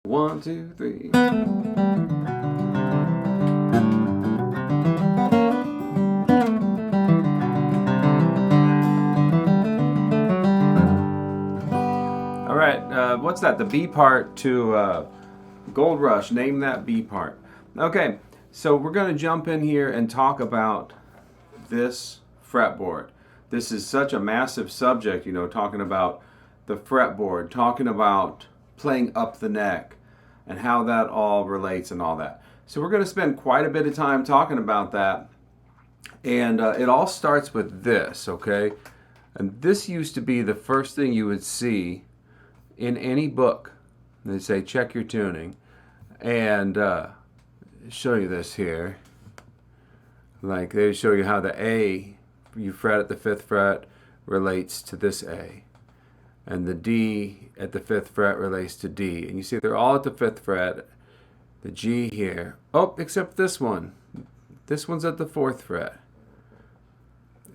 1, 2, 3. All right, what's that? The B part to Gold Rush. Name that B part. Okay, so we're going to jump in here and talk about this fretboard. This is such a massive subject, you know, talking about the fretboard, talking about playing up the neck and how that all relates and all that. So we're going to spend quite a bit of time talking about that. And it all starts with this, okay? And this used to be the first thing you would see in any book. They say, check your tuning. And show you this here. Like they show you how the A, you fret at the 5th fret, relates to this A. And the D at the 5th fret relates to D. And you see they're all at the 5th fret. The G here. Oh, except this one. This one's at the 4th fret.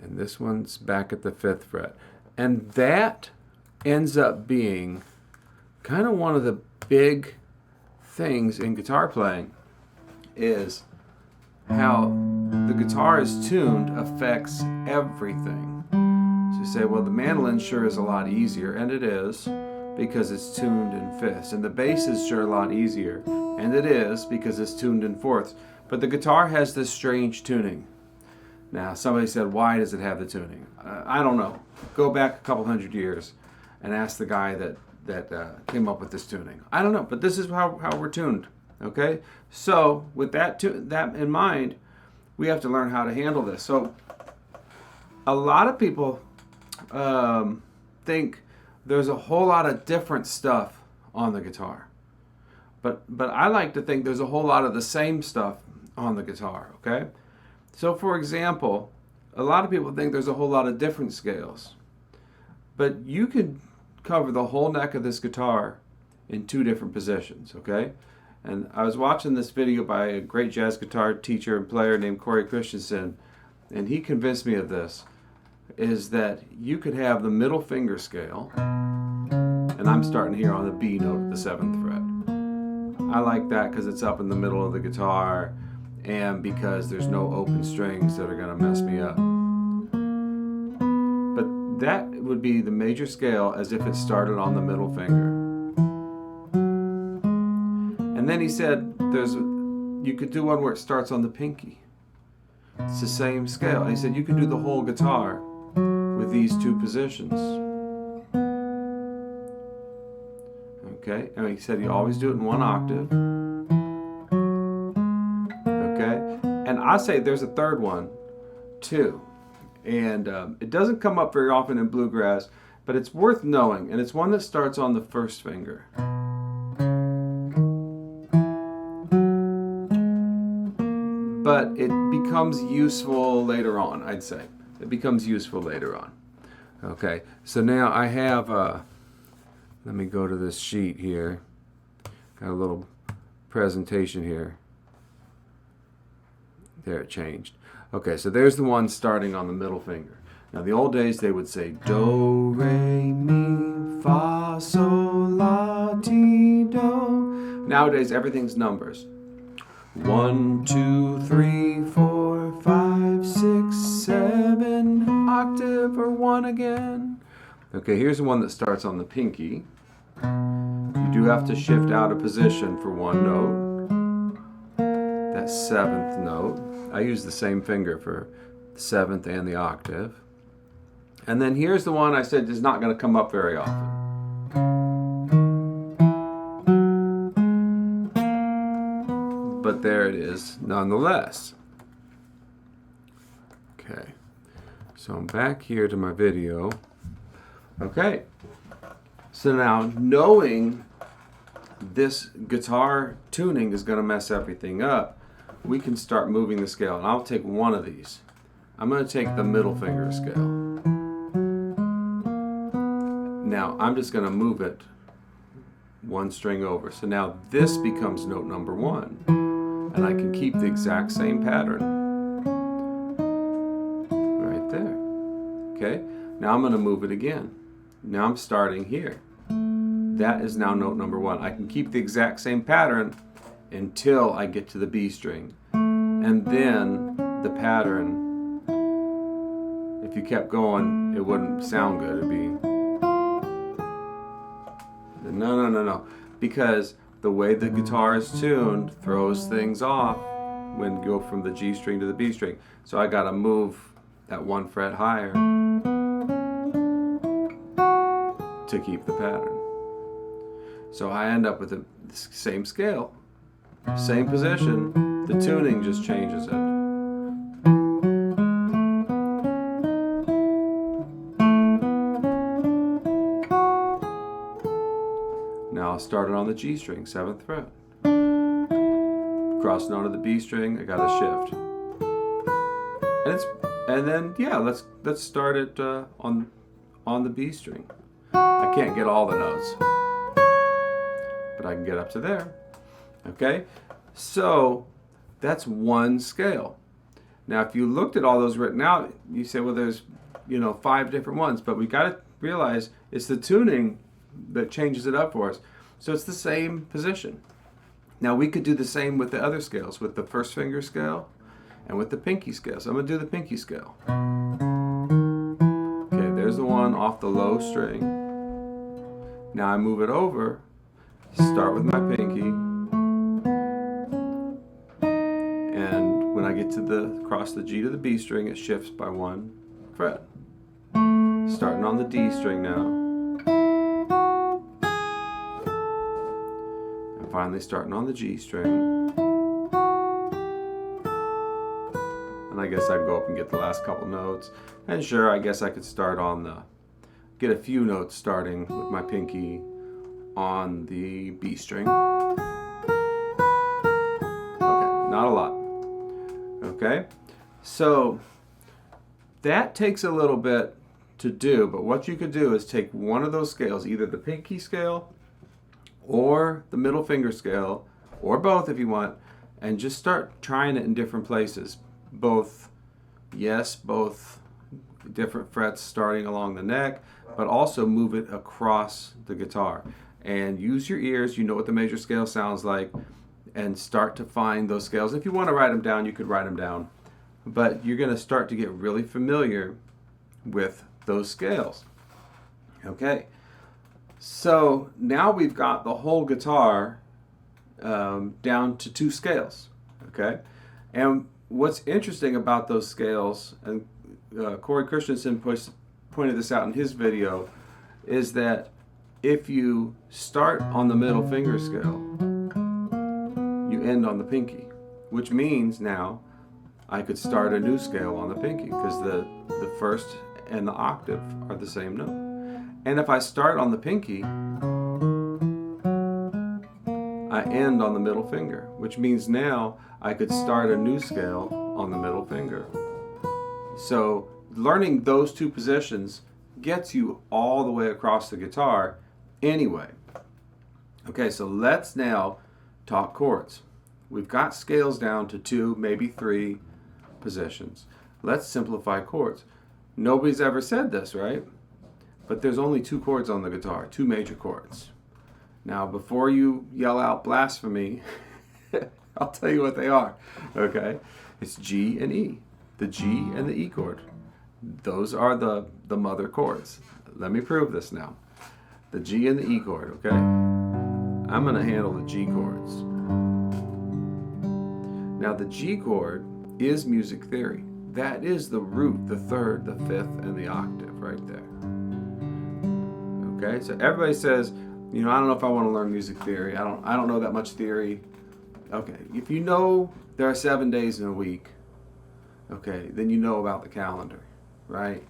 And this one's back at the 5th fret. And that ends up being kind of one of the big things in guitar playing, is how the guitar is tuned affects everything. So you say, well, the mandolin sure is a lot easier, and it is, because it's tuned in fifths. And the bass is sure a lot easier, and it is, because it's tuned in fourths. But the guitar has this strange tuning. Now, somebody said, why does it have the tuning? I don't know. Go back a couple hundred years and ask the guy that came up with this tuning. I don't know, but this is how we're tuned. Okay? So, with that in mind, we have to learn how to handle this. So, a lot of people think there's a whole lot of different stuff on the guitar. But I like to think there's a whole lot of the same stuff on the guitar, okay? So for example, a lot of people think there's a whole lot of different scales. But you could cover the whole neck of this guitar in 2 different positions, okay? And I was watching this video by a great jazz guitar teacher and player named Corey Christensen, and he convinced me of this, is that you could have the middle finger scale, and I'm starting here on the B note at the 7th fret. I like that because it's up in the middle of the guitar and because there's no open strings that are going to mess me up. But that would be the major scale as if it started on the middle finger. And then he said you could do one where it starts on the pinky. It's the same scale. And he said you could do the whole guitar with these 2 positions. Okay, and he said you always do it in 1 octave. Okay, and I say there's a 3rd one too, and it doesn't come up very often in bluegrass, but it's worth knowing, and it's one that starts on the 1st finger. But it becomes useful later on, I'd say. It becomes useful later on. Okay, so now I have let me go to this sheet here. Got a little presentation here. There, it changed. Okay, so there's the one starting on the middle finger. Now, the old days, they would say do, re, mi, fa, sol, la, ti, do. Nowadays, everything's numbers. 1, 2, 3, 4, 5, 6, 7, octave, or 1 again. Okay, here's the one that starts on the pinky. You do have to shift out of position for 1 note. That 7th note. I use the same finger for the 7th and the octave. And then here's the one I said is not going to come up very often. But there it is nonetheless. Okay, so I'm back here to my video. Okay, so now knowing this guitar tuning is going to mess everything up, we can start moving the scale. And I'll take one of these. I'm going to take the middle finger scale. Now I'm just going to move it 1 string over. So now this becomes note number 1. And I can keep the exact same pattern right there. Okay, now I'm going to move it again. Now I'm starting here. That is now note number 1. I can keep the exact same pattern until I get to the B string. And then the pattern, if you kept going, it wouldn't sound good. It'd be no. Because the way the guitar is tuned throws things off when you go from the G string to the B string. So I gotta move that 1 fret higher to keep the pattern. So I end up with the same scale, same position, the tuning just changes it. Now I'll start it on the G string, 7th fret. Crossing onto the B string, I got a shift. And then let's start it on the B string. I can't get all the notes, but I can get up to there. Okay, so that's 1 scale. Now, if you looked at all those written out, you say, well, there's 5 different ones, but we got to realize it's the tuning that changes it up for us. So it's the same position. Now we could do the same with the other scales, with the 1st finger scale and with the pinky scale. So I'm going to do the pinky scale. Okay, there's the one off the low string. Now I move it over, start with my pinky, and when I get to across the G to the B string, it shifts by 1 fret. Starting on the D string now. And finally starting on the G string. And I guess I'd go up and get the last couple notes. And sure, I guess I could start get a few notes starting with my pinky on the B string. Okay, not a lot. Okay, so that takes a little bit to do, but what you could do is take one of those scales, either the pinky scale or the middle finger scale, or both if you want, and just start trying it in different places. Both different frets starting along the neck, but also move it across the guitar. And use your ears, you know what the major scale sounds like, and start to find those scales. If you want to write them down, you could write them down. But you're going to start to get really familiar with those scales. Okay, so now we've got the whole guitar down to 2 scales. Okay, and what's interesting about those scales, and Corey Christensen pointed this out in his video, is that if you start on the middle finger scale, you end on the pinky, which means now I could start a new scale on the pinky because the 1st and the octave are the same note. And if I start on the pinky, I end on the middle finger, which means now I could start a new scale on the middle finger. So learning those 2 positions gets you all the way across the guitar anyway. Okay, so let's now talk chords. We've got scales down to 2, maybe 3 positions. Let's simplify chords. Nobody's ever said this, right? But there's only 2 chords on the guitar, 2 major chords. Now, before you yell out blasphemy, I'll tell you what they are, okay? It's G and E, the G and the E chord. Those are the mother chords. Let me prove this now. The G and the E chord, okay? I'm going to handle the G chords. Now, the G chord is music theory. That is the root, the 3rd, the 5th, and the octave right there. Okay, so everybody says, I don't know if I want to learn music theory. I don't know that much theory. Okay, if you know there are 7 days in a week, okay, then you know about the calendar, right?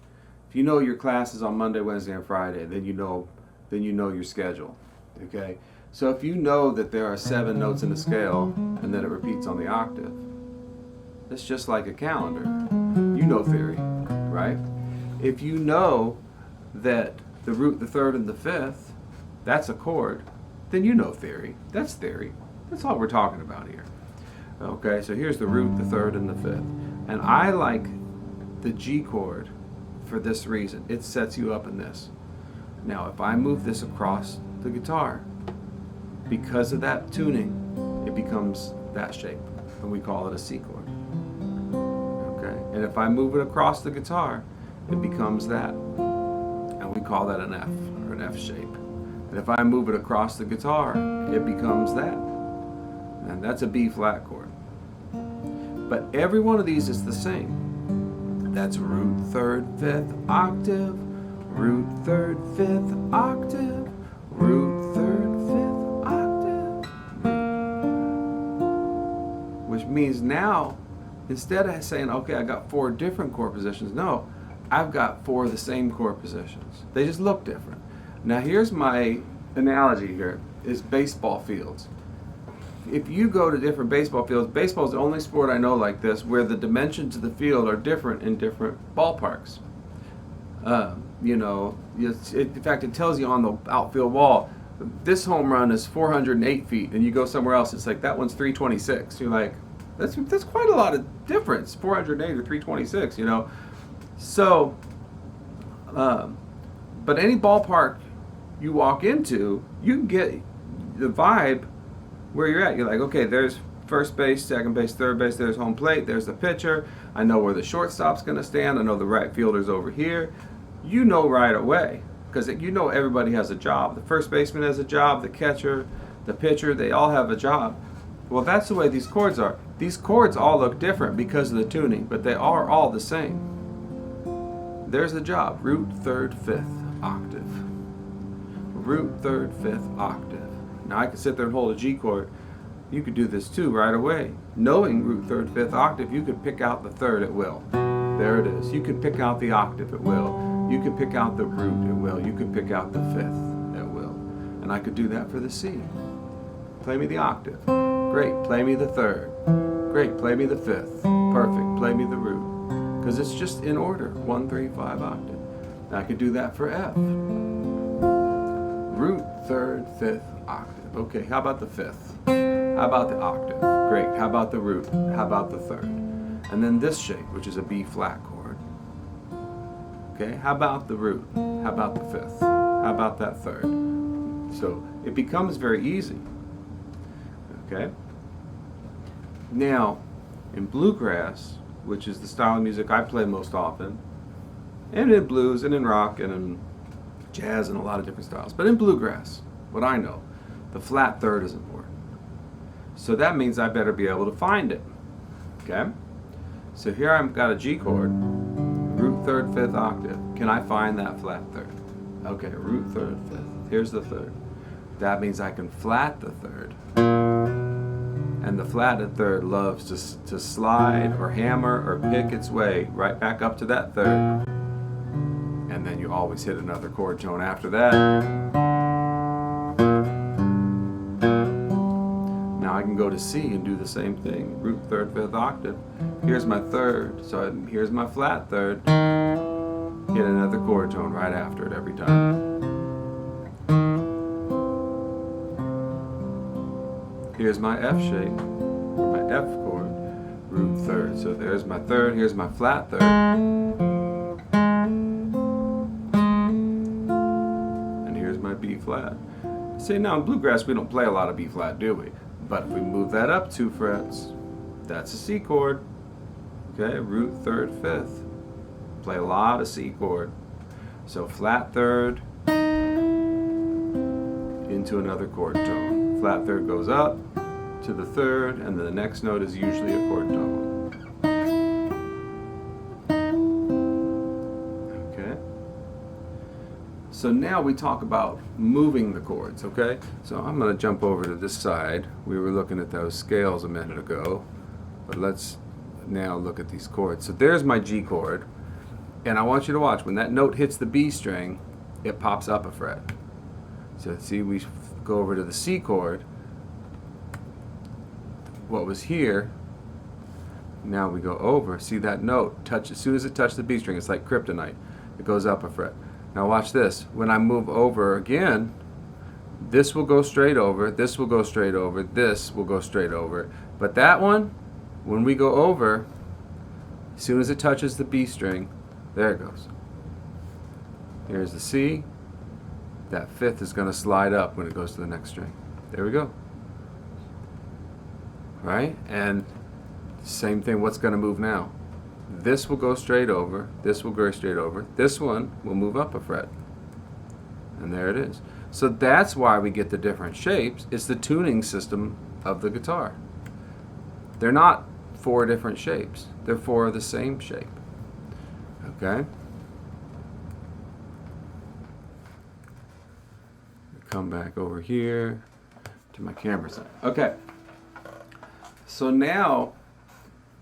If you know your class is on Monday, Wednesday, and Friday, then you know your schedule. Okay, so if you know that there are 7 notes in the scale and that it repeats on the octave, it's just like a calendar. You know theory, right? If you know that the root, the 3rd, and the 5th, that's a chord, then you know theory. That's theory. That's all we're talking about here. Okay, so here's the root, the 3rd, and the 5th. And I like the G chord for this reason. It sets you up in this. Now, if I move this across the guitar. Because of that tuning, it becomes that shape, and we call it a C chord. Okay, and if I move it across the guitar, it becomes that, and we call that an F, or an F shape. And if I move it across the guitar, it becomes that, and that's a B flat chord. But every one of these is the same. That's root, third, fifth, octave, root, third, fifth, octave, root, third, fifth, octave, root. Which means now, instead of saying, okay, I got 4 different chord positions, no, I've got 4 of the same chord positions. They just look different. Now here's my analogy here, is baseball fields. If you go to different baseball fields, baseball is the only sport I know like this where the dimensions of the field are different in different ballparks. You know, in fact, it tells you on the outfield wall, this home run is 408 feet, and you go somewhere else, it's like, that one's 326. You're like, that's quite a lot of difference, 408 or 326, you know. So, but any ballpark you walk into, you can get the vibe where you're at. You're like, okay, there's first base, second base, third base, there's home plate, there's the pitcher. I know where the shortstop's going to stand. I know the right fielder's over here. You know right away, because you know everybody has a job. The first baseman has a job, the catcher, the pitcher, they all have a job. Well, that's the way these chords are. These chords all look different because of the tuning, but they are all the same. There's the job, root, third, fifth, octave. Root, third, fifth, octave. Now I could sit there and hold a G chord. You could do this too right away. Knowing root, third, fifth, octave, you could pick out the third at will. There it is. You could pick out the octave at will. You could pick out the root at will. You could pick out the fifth at will. And I could do that for the C. Play me the octave. Great. Play me the third. Great. Play me the fifth. Perfect. Play me the root. Because it's just in order. 1, 3, 5 octave. And I could do that for F. Root, third, fifth, octave. Okay, how about the fifth? How about the octave? Great. How about the root? How about the third? And then this shape, which is a B flat chord. Okay, how about the root? How about the fifth? How about that third? So it becomes very easy. Okay? Now, in bluegrass, which is the style of music I play most often, and in blues and in rock and in jazz and a lot of different styles, but in bluegrass, what I know, the flat third is important. So that means I better be able to find it. Okay? So here I've got a G chord, root, third, fifth, octave. Can I find that flat third? Okay, root, third, fifth. Here's the third. That means I can flat the third. And the flatted third loves to slide or hammer or pick its way right back up to that third. And then you always hit another chord tone after that. Now I can go to C and do the same thing. Root, third, fifth, octave. Here's my third, so here's my flat third. Hit another chord tone right after it every time. Here's my F shape, or my F chord, root, third. So there's my third, here's my flat third. And here's my B flat. See, now in bluegrass we don't play a lot of B flat, do we? But if we move that up 2 frets, that's a C chord. Okay, root, third, fifth. Play a lot of C chord. So flat third into another chord tone. Flat third goes up to the third, and the next note is usually a chord tone. Okay? So now we talk about moving the chords, okay? So I'm going to jump over to this side. We were looking at those scales a minute ago, but let's now look at these chords. So there's my G chord, and I want you to watch. When that note hits the B string, it pops up a fret. So see, we go over to the C chord. What was here, now we go over. See that note, touch, as soon as it touched the B string, it's like kryptonite. It goes up a fret. Now watch this. When I move over again, this will go straight over, this will go straight over, this will go straight over. But that one, when we go over, as soon as it touches the B string, there it goes. Here's the C, that fifth is going to slide up when it goes to the next string. There we go. Right? And same thing, what's going to move now? This will go straight over, this will go straight over, this one will move up a fret. And there it is. So that's why we get the different shapes. It's the tuning system of the guitar. They're not 4 different shapes. They're 4 of the same shape. Okay? Come back over here to my camera side. Okay. So now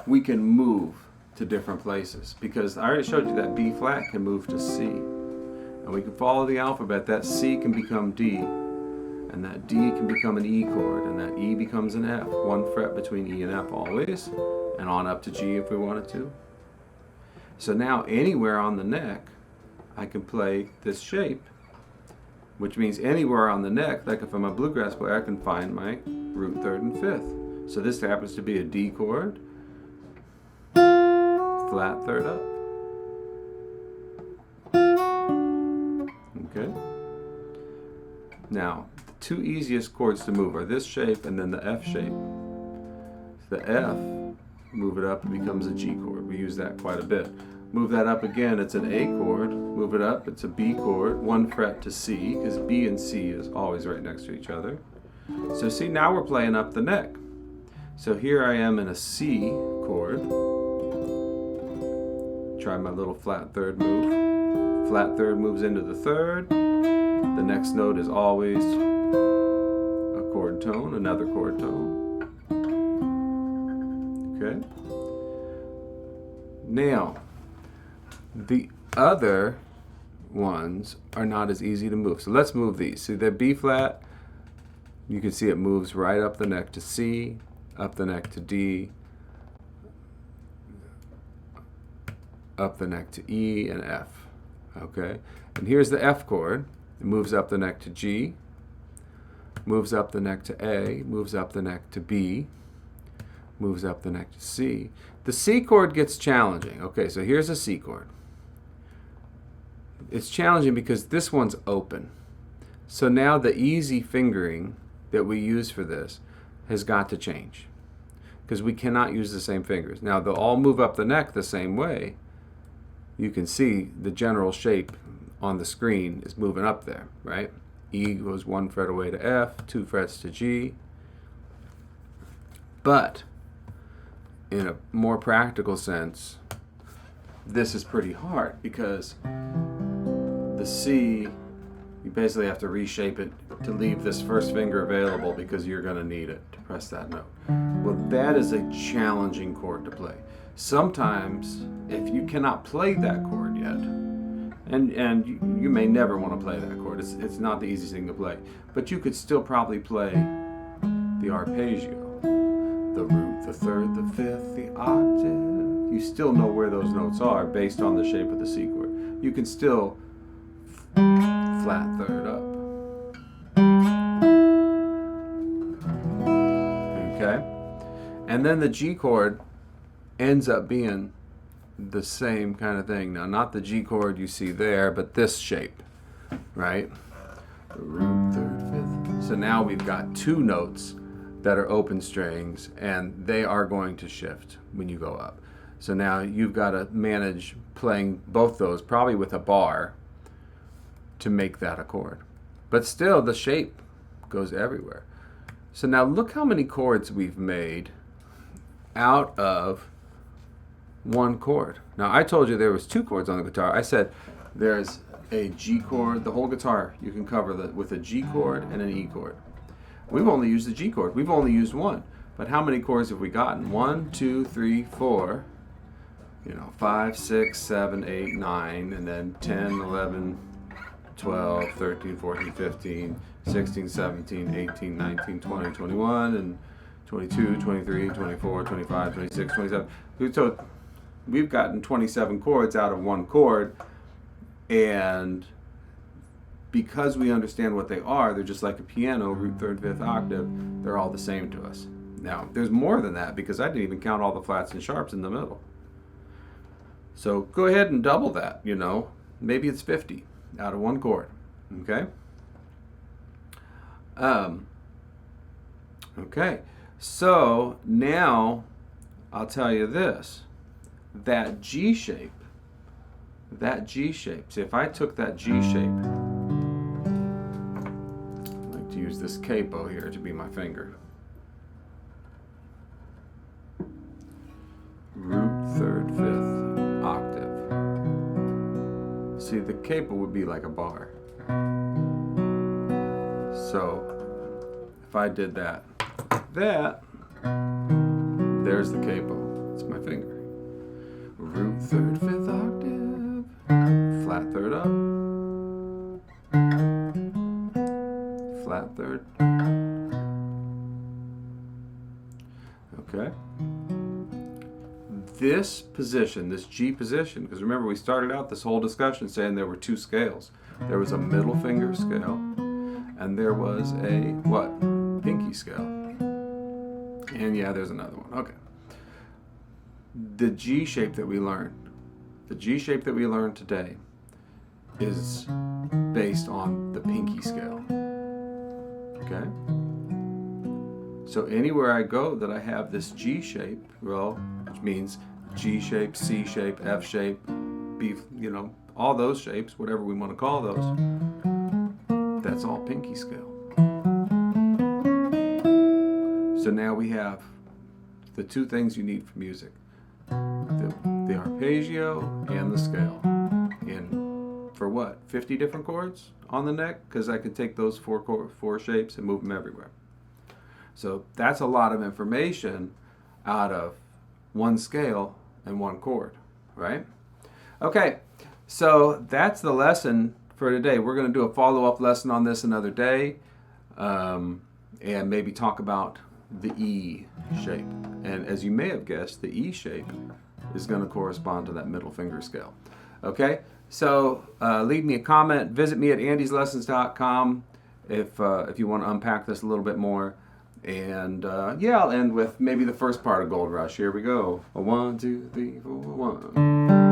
we can move to different places because I already showed you that B flat can move to C. And we can follow the alphabet. That C can become D. And that D can become an E chord. And that E becomes an F. 1 fret between E and F always. And on up to G if we wanted to. So now anywhere on the neck, I can play this shape. Which means anywhere on the neck, like if I'm a bluegrass player, I can find my root, third, and fifth. So this happens to be a D chord. Flat third up. Okay. Now, the 2 easiest chords to move are this shape and then the F shape. The F, move it up, it becomes a G chord. We use that quite a bit. Move that up again, it's an A chord. Move it up, it's a B chord. 1 fret to C, because B and C is always right next to each other. So see, now we're playing up the neck. So here I am in a C chord. Try my little flat third move. Flat third moves into the third. The next note is always a chord tone, another chord tone. Okay? Now, the other ones are not as easy to move. So let's move these. See, they're B flat. You can see it moves right up the neck to C, up the neck to D, up the neck to E and F. Okay? And here's the F chord. It moves up the neck to G, moves up the neck to A, moves up the neck to B, moves up the neck to C. The C chord gets challenging. Okay, so here's a C chord. It's challenging because this one's open. So now the easy fingering that we use for this has got to change because we cannot use the same fingers. Now they'll all move up the neck the same way. You can see the general shape on the screen is moving up there, right? E goes 1 fret away to F, 2 frets to G. But in a more practical sense, this is pretty hard because the C, you basically have to reshape it to leave this first finger available because you're going to need it to press that note. Well, that is a challenging chord to play. Sometimes, if you cannot play that chord yet, and you may never want to play that chord, it's not the easiest thing to play, but you could still probably play the arpeggio, the root, the third, the fifth, the octave. You still know where those notes are based on the shape of the C chord. You can still flat third up. Okay? And then the G chord ends up being the same kind of thing. Now, not the G chord you see there, but this shape, right? The root, third, fifth. So now we've got 2 notes that are open strings, and they are going to shift when you go up. So now you've got to manage playing both those, probably with a bar, to make that a chord. But still, the shape goes everywhere. So now look how many chords we've made out of 1 chord. Now I told you there was 2 chords on the guitar. I said there's a G chord. The whole guitar you can cover with a G chord and an E chord. We've only used the G chord. We've only used 1. But how many chords have we gotten? 1, 2, 3, 4. 5, 6, 7, 8, 9, and then 10, 11, 12, 13, 14, 15, 16, 17, 18, 19, 20, 21, and 22, 23, 24, 25, 26, 27. So we've gotten 27 chords out of 1 chord, and because we understand what they are, they're just like a piano, root, third, fifth, octave, they're all the same to us. Now, there's more than that because I didn't even count all the flats and sharps in the middle. So go ahead and double that, maybe it's 50 out of 1 chord, okay? Okay, so now I'll tell you this. That G shape, see if I took that G shape, I like to use this capo here to be my finger. Root, third, fifth, octave. See, the capo would be like a bar. So if I did that, there's the capo. It's my finger. Root, third, fifth, octave, flat third up, flat third. Okay. This position, this G position, because remember we started out this whole discussion saying there were two scales. There was a middle finger scale, and there was a, what? Pinky scale. And yeah, there's another one. Okay. The G shape that we learned, today is based on the pinky scale. Okay? So anywhere I go that I have this G shape, well, which means G shape, C shape, F shape, B, all those shapes, whatever we want to call those, that's all pinky scale. So now we have the two things you need for music. The arpeggio and the scale. And for what? 50 different chords on the neck? Because I could take those four shapes and move them everywhere. So that's a lot of information out of one scale and one chord, right? Okay, so that's the lesson for today. We're going to do a follow-up lesson on this another day, and maybe talk about the E shape. And as you may have guessed, the E shape is going to correspond to that middle finger scale. Okay, so leave me a comment. Visit me at andyslessons.com if you want to unpack this a little bit more. And yeah, I'll end with maybe the first part of Gold Rush. Here we go. A 1, 2, 3, 4, 1.